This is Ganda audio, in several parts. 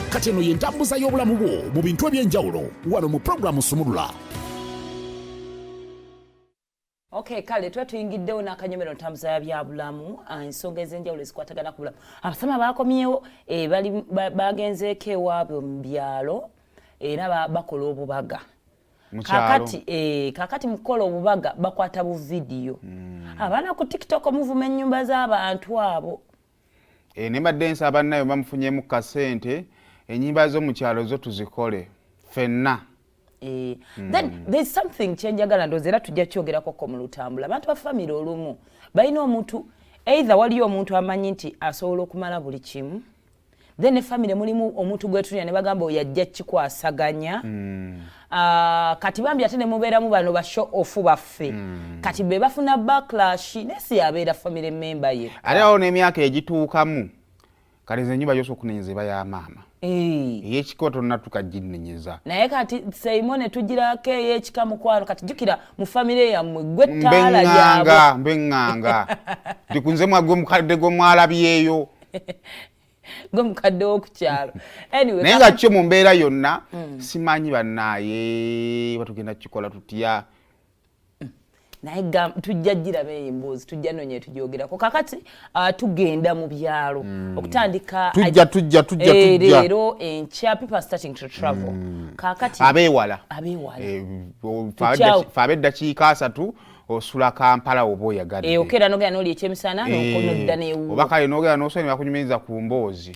kati eno y'entambuza y'obulamu bwo mu bintu eby'enjawulo wano mu pulogulaamu Sumulula. Okay, kale tuyingiddewo n'akanyomero ntambuza ya byabulamu ensonga ez'enjawulo ezikwatagana ku bulamu. Abasama bakomyewo bagenzeeko ewaabwe mu byalo era bakola obubaga. Kakati mukola obubaga bakwata bu video. Abaana ku TikTok muvuma ennyumba z'abantu abo. Ne baddensa abannayo bamufunyemu kasente ennyimba zo mu kyalo zo tuzikole fenna. Then there's something kyenjagala ndoozi era tujja kyogerako ko mu lutambula. Abantu ba family olumu balina omuntu either waliyo omuntu amanyi nti asobola okumala buli kimu. Then ne family mulimu omuntu gwetunya ne bagamba oyajja kikwasaganya. Kati bambi ate ne mubeeramu bano ba show off baffe. Kati be bafuna backlash nesi yabeera family member ye. Ate awo n'emyaka egituukamu kale ennyumba yose okunenyezebwa ya maama. Ey'ekikoto natukaginenyeza. Naye kati Simone tugirako ey'ekika mukwano kati jukira mu family yammwe gwe ttaala lyabwe. Mbenganga. Tikunze mwagwe mukadde gw'omwalabyeyo. Gwe mukadde w'okukyalo. Anyway. Naye nga kyo mu mbeera yonna simanyi bannaaye batugenda kikola tutya. Naye tujja giraba emboozi tujja nonye tujyogerako kakati tugenda mu byalo okutandika tujja leero enkya people starting to travel kakati abeewala fa eddakiika 3 osula Kampala oba oyagadde okera nogera n'oli ekyemisana n'okonodda n'ewuwo oba kale nogera n'osonyi bakunyumiriza ku mboozi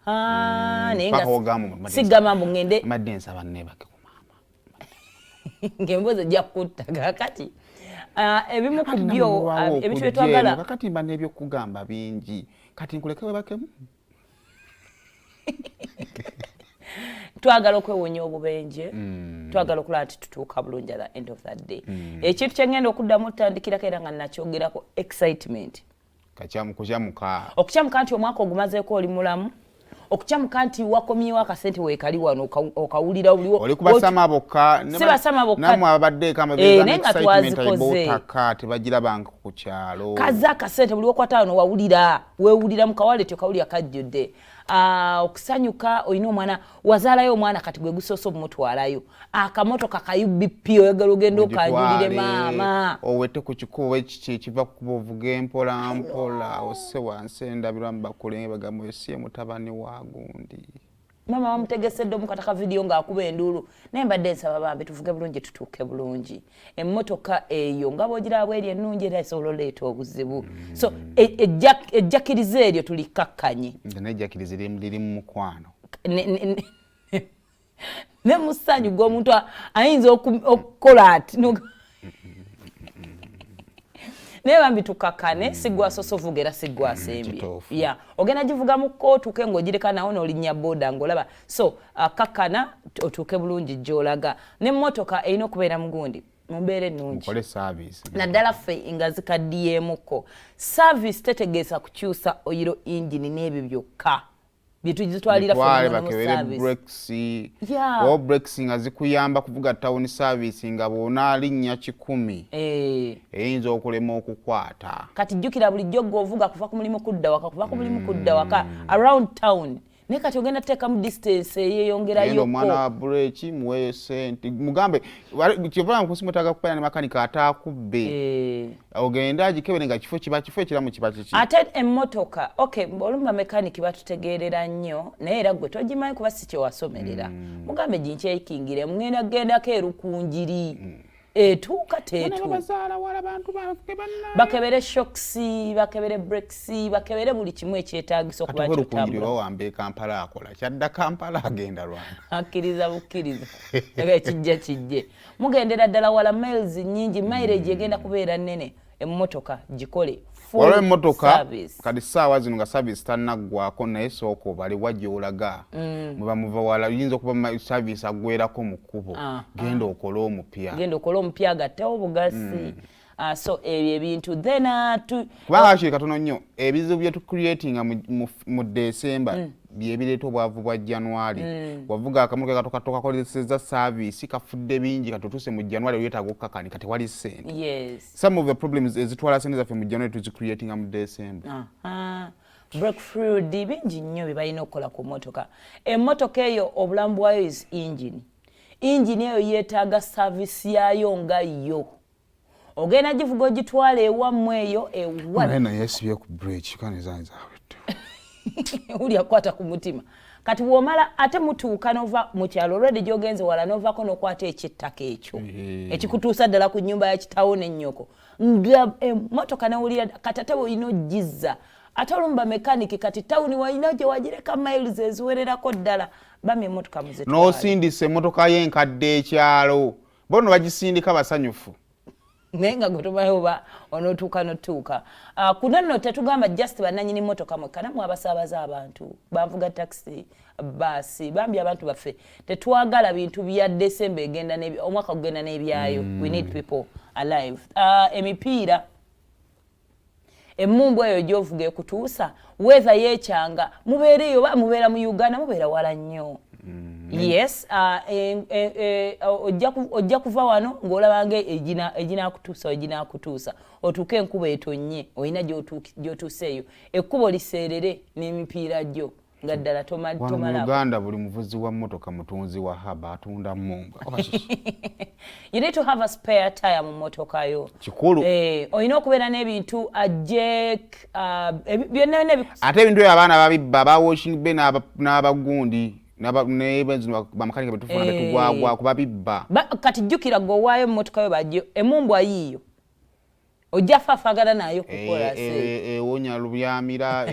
naye nga sigamba mbu ngende madde nsaba neebake ku maama ng'emboozi ejja kutta kakati ebimu ku byo ebintu bye twagala kakati mba n'ebyokugamba bingi kati nkuleke webakemu twagala okwewonya obubenje twagala okulaba nti tutuuka bulungi at the end of that day ekintu kyengenda okuddamu otandikirako era nga nakyogerako excitement okukyamuka nti omwaka ogumazeeko oli mulamu okukyamuka nti wakomyewo akasente weekali wano okawulira buliwo oli kubasama bokka namwe abadde nenga twazikoze tebagirabanga ku kyalo kaze akasente buli okwata wano weewulira mu kawale okawulira kajjudde okusanyuka olina omwana wazaalayo omwana kati gwe gusoose omutwalayo akamotoka ka UBP oyagala ogenda okanyulire maama owete ku kikubo ekiki ekiva kukuba ovuga empola mpola ose wansi endabirwamu bakulenge bagamba osiye mutabani wa gundi mama wamutegesedde omukataka video ng'akuba enduulu naye mbadde nsaba bambi tuvuge bulungi tutuuke bulungi emmotoka eyo nga bw'ogiraba eri ennungi era esobola oleeta obuzibu so ejjakiriza eryo tulikakkanye n'ejjakiriza liri mu mukwano ne musanyu gw'omuntu ayinza okukola ati naye bambi tukakane sigwasosovuga era sigwasembye ogenda givuga mu kootu ke ng'ogireka nawo n'olinnya booda ng'olaba so kakkana otuuke bulungi gy'olaga n'emmotoka erina okubeera mugundi mu mbeera ennungi naddala ffe nga zikaddiyeemuko service tetegeeza kukyusa oyiro engine n'ebyo byokka byetugitwalira brakes nga zikuyamba kuvuga town service nga bw'onaalinnya 10 eyinza okulema okukwata kati jjukira bulijjo g'ovuga kuva ku mulimu kudda waka around town naye kati ogenda teekamu distance eyeyongerayoko omwana wa bureki muweeyo sente mugambe kyova nkusimutaga kupaina ne makanika ataakubbe ogenda agikebere nga kifo ekiramu kiba kiki ate emmotoka olumba mekaniki batutegeerera nnyo naye era gwe togimanyi kuba si kyewasomerera mugambe ginkyekingire mugenda kugendako erukunjiri etuuka bakebere shocks bakebere brakes bakebere buli kimu ekyetaagisa okuba kyotambula wambe Kampala akola kyadda Kampala agenda lwana akkiriza bukkiriza kijje mugendera ddala wala miles nyingi mileage egenda kubeera nnene emmotoka gikole waliwo emmotoka kati ssaawa zino nga service tannaggwako naye sooka obale wajja olaga mwe bamuva wala yinza okuba service aggwerako mu kkubo genda okole omupya agattewo obugasi so ebyo ebintu then kubanga kiri katono nnyo ebizibu bye tucreatinga mu December byebireeta obwavu bwa January wavuga akamotoka katoka kakoleseza service kafudde bingi katutuse mu January yetaga okukakani kati wali sente yes some of the problems ezitwala sente zaffe mu January tuzicreatinga mu December breakthrough bingi nnyo bye balina okukola ku mmotoka. Emmotoka eyo obulamu bwayo is engine. Engine eyo yeetaaga service yayo nga yo. Ogenda givuga ogitwala ewammwe eyo ewala. Naye yesibye ku break kanizanza awetu. Uli akwata ku mutima. Kati bw'omala ate mutuuka nova mu kyalo already gy'ogenze wala novaako n'okwata eky'ettaka ekyo. Ekikutuusa ddala ku nnyumba ya kitaawo n'ennyoko. Nga emmotoka nawulira kati ate bw'olina ogizza. Ate olumba mekaniki kati tawuni walina gye wagireka miles eziwererako ddala. Bambi emmotoka muzitwale. N'osindisa emmotoka y'enkadde ekyalo. Bono bagisindika basanyufu. Naye nga gwe tomanyi oba onootuuka n'otuuka. Kuno nno tetugamba just bannannyini mmotoka mwekka nammwe abasaabaza abantu. Bavuga taxi, baasi, bambi abantu baffe. Tetwagala bintu bya December omwaka kugenda n'ebyayo. We need people alive. Emipiira emmumbu eyo gy'ovuga ekutuusa weather yeekyanga mubeereyo oba mubeera mu Uganda mubeera wala nnyo. Yes, ojja kuva wano ng'olabanga eginaakutuusa otuuke enkuba etonnye olina gy'otuuseeyo ekkubo liseerere n'emipiira gyo nga ddala tomala. Mu Uganda buli muvuzi wa mmotoka mutunzi wa haba atunda mmumba. You need to have a spare tire mu mmotoka yo. Kikulu. Olina okubeera n'ebintu jack byonna ate ebintu ebyo abaana babibba ba washing bay n'abagundi bamakanika betufuna betugwagwa kuba bibba. Kati jjukira gwe owaayo emmotoka yo bajjo emumbu ayiiyo ojja faafagana nayo kukola ewonya lubyamira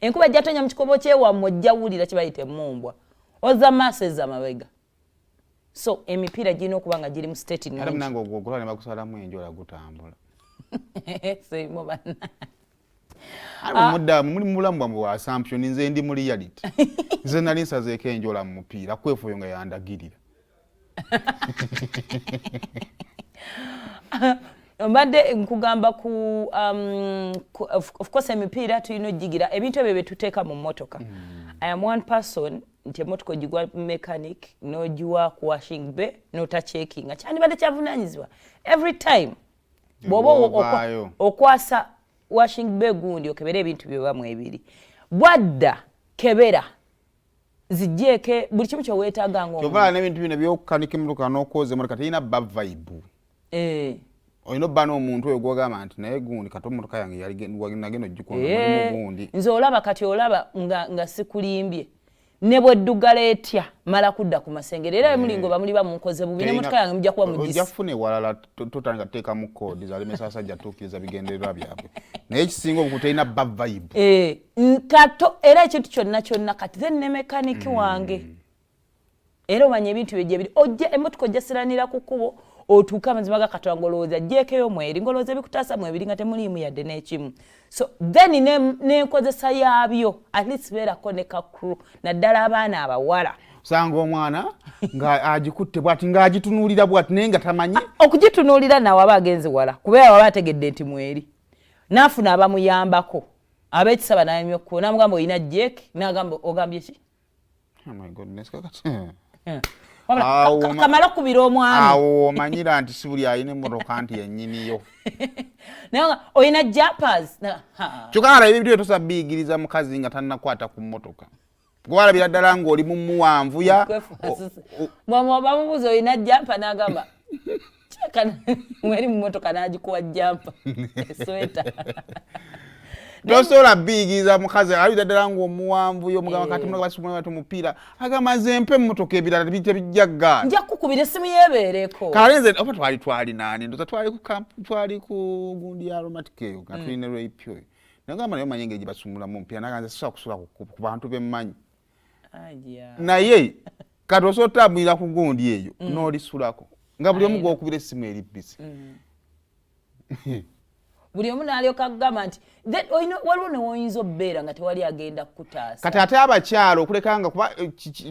enkuba jjatonya mu kikobo kyewammwe ojja wulira kye bayita emmumbwa ozza maaso ezza mabega. So emipiira girina okuba nga giri mu state nnungi. Ate munange ogwogola ne bakusalamu enjola gutambula. Seyimo banna. Mudda muli mulamu bwamwe wa assumption nze ndi mu reality. Nze nali nsazeeko enjola mu mupiira kwefuyo nga yandagirira. Mbadde nkugamba of course emipiira tulina ogigira ebintu ebyo bye tuteeka mu mmotoka. I am one person nti emmotoka ogigwa mechanic n'ogiwa ku washing bay n'otacheckinga kyandibadde kyavunaanyizibwa every time bw'oba okwasa washing bay gundi okebera ebintu byebamu ebiri bwadda kebera zijjeeke buli kimu kyoweetaaga ng'ovala n'ebintu bino by'okukanika emmotoka n'okwoza emmotoka terina bba vibe. Olina obba n'omuntu oyo gw'ogamba nti naye gundi kati emmotoka yange nagenda ogikona gundi. Nze olaba kati olaba nga sikulimbye ne bweddugala etya mala kudda ku masengere era emulingo bamuli bamunkoze bubi n'emmotoka yange mujja kuba mugisi. Ojja kufuna ewalala totandika tuteekamu koodi zalemesa abasajja tuukiriza bigendererwa byabwe. Naye ekisinga obukutu terina bba vibe. Kato era ekintu kyonna kati then ne mekaniki wange. Era omanya ebintu bye biri ojja emmotoka ojja siranira ku kkubo otuuka amazima ga Katonda ng'olowooza jjeekeyo mweri ng'olowooza ebikutaasa mwebiri nga temuliimu yadde n'ekimu. So then n'enkozesa yaabyo at least beerako ne ka crew naddala abaana abawala. Osanga omwana ng'agikutte bw'ati ng'agitunuulira bw'ati naye nga tamanyi. Okugitunuulira nawe aba agenze wala kubeera waba ategedde nti mweri. N'afuna abamuyambako ab'ekisaba n'ayamya okkubo n'amugamba olina jjeeki n'agamba ogambye ki? Oh my goodness kakati. Kamala okubira omwami. Awo omanyira nti si buli alina emmotoka nti yennyiniyo. Naye olina jumpers. Kyokka ebyo ebintu tosabiyigiriza mukazi nga tannakwata ku mmotoka. Gwalabira ddala ng'oli mu muwanvuya. Bamubuuza olina jumper n'agamba kyeka mweri mu mmotoka n'agikuwa jumper esweta. Tosobola biyigiriza mukazi alabira ddala ng'omuwanvuya omugamba kati mmotoka basumulira tumupiira agamba nze mpe emmotoka ebirala tebijja ggaali. Nja kukubira essimu yeebeereko. Kale nze oba twali nani ndoza twali ku gundi ya aromatic eyo nga tulina rape oyo. Nagamba naye omanyi engeri gye basumulamu omupiira naga nze sisobola kusula ku bantu bemmanyi. Naye kati osobola otambulira ku gundi eyo n'olisulako nga buli omu gw'okubira essimu eri bbisi. Buli omu n'alyoka agamba nti waliwo newoyinza obbeera nga tewali agenda kukutaasa. Kati ate abakyalo okuleka nga kuba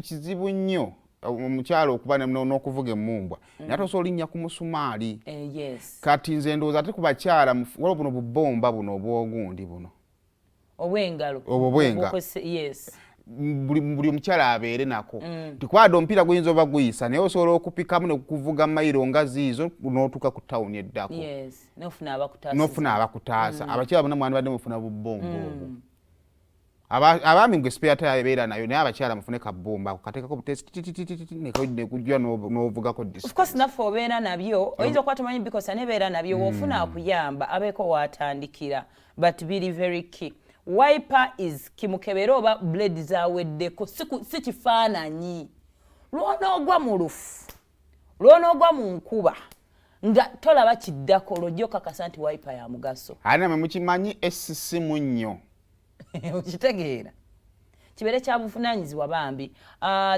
kizibu nnyo omukyalo okuba n'okuvuga emmumbwa naye ate osobola olinnya ku musumaali. Kati nze ndowooza ate ku bakyala waliwo buno bubomba buno obwogundi buno obw'engalo obw'enga buli omukyala abeere nako. Tikwada omupiira guyinza oba guyisa naye osobola okupikamu nekukuvuga mayiro nga ziizo n'otuuka ku tawuni eddako n'ofuna abakutaasa. Abakyala bonna mwandibadde mufuna bubombo obwo. abaami gwe spare tire yabeera nayo naye abakyala mufune kabbomba kukateekako butesi nekujja n'ovugako of course naffe obeera nabyo oyinza okuba tomanyi because anebeera nabyo wofuna akuyamba abeeko watandikira but biri very key. Wiper is kimukebera oba blade zaweddeko si kifaananyi lwonoogwa mu lufu lwonoogwa mu nkuba nga tolaba kiddako lwojja okakasa nti wiper ya mugaso ate namwe mukimanyi essisimu nnyo okitegeera kibeere kya buvunaanyizibwa bambi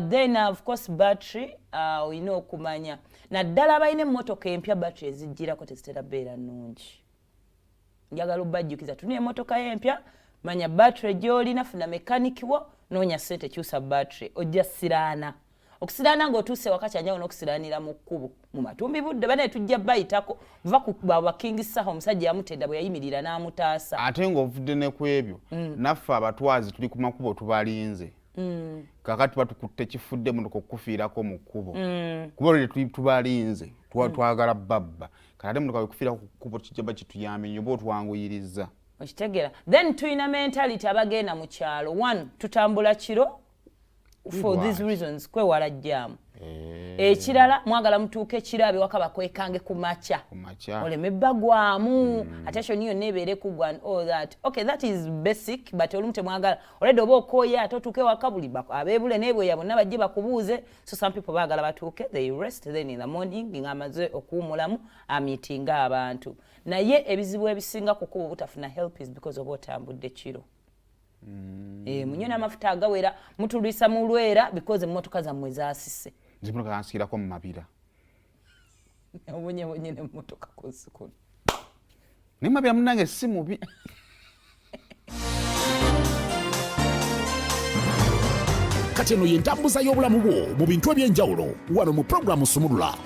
then of course battery olina okumanya naddala balina emmotoka empya battery ezijjirako tezitera beera nnungi njagala obbajjukiza tulina emmotoka y'empya manya battery gy'olina funa mekaniki wo noonya ssente kyusa battery ojja siraana okusiraana ng'otuuse waka kyanjawulo n'okusiraanira mu kkubo mu matumbi budde bane tujja bayitako buva ku bakingisaho omusajja yamutenda bwe yayimirira n'amutaasa ate ng'ovudde ne ku ebyo naffe abatwazi tuli ku makubo tubalinze kakati batukutte kifudde muno okufiirako mu kkubo kuba olwo tubalinze twagala babba kati ate muno kakufiira ku kkubo kijjaba kituyambye nnyo oba otwanguyiriza okitegeera then tuyina mentality abagenda mu kyalo one tutambula kiro for these reasons kwewala jjaamu ekirala mwagala mutuuke ekirabe waka bakwekange ku makya oleme bagwamu attention yonna ebeere kugwa all that okay that is basic but olumu temwagala olwedde oba okooya ate otuuke waka buli abeebule n'ebweya bonna bajje bakubuuze so some people baagala batuuke they rest then in the morning ng'amaze okuwumulamu amiitinga abantu naye ebizibu ebisinga ku kuba butafuna help is because oba otambudde kiro munywe n'amafuta agawera mutulisa mu lwera because emmotoka zammwe zaasise nzimuno kansikirako mu mabira obonyebonye n'emmotoka kozikola naye mabira munnange si mubi kati eno y'entambuza y'obulamu bwo mu bintu eby'enjawulo wano mu pulogulaamu Sumulula.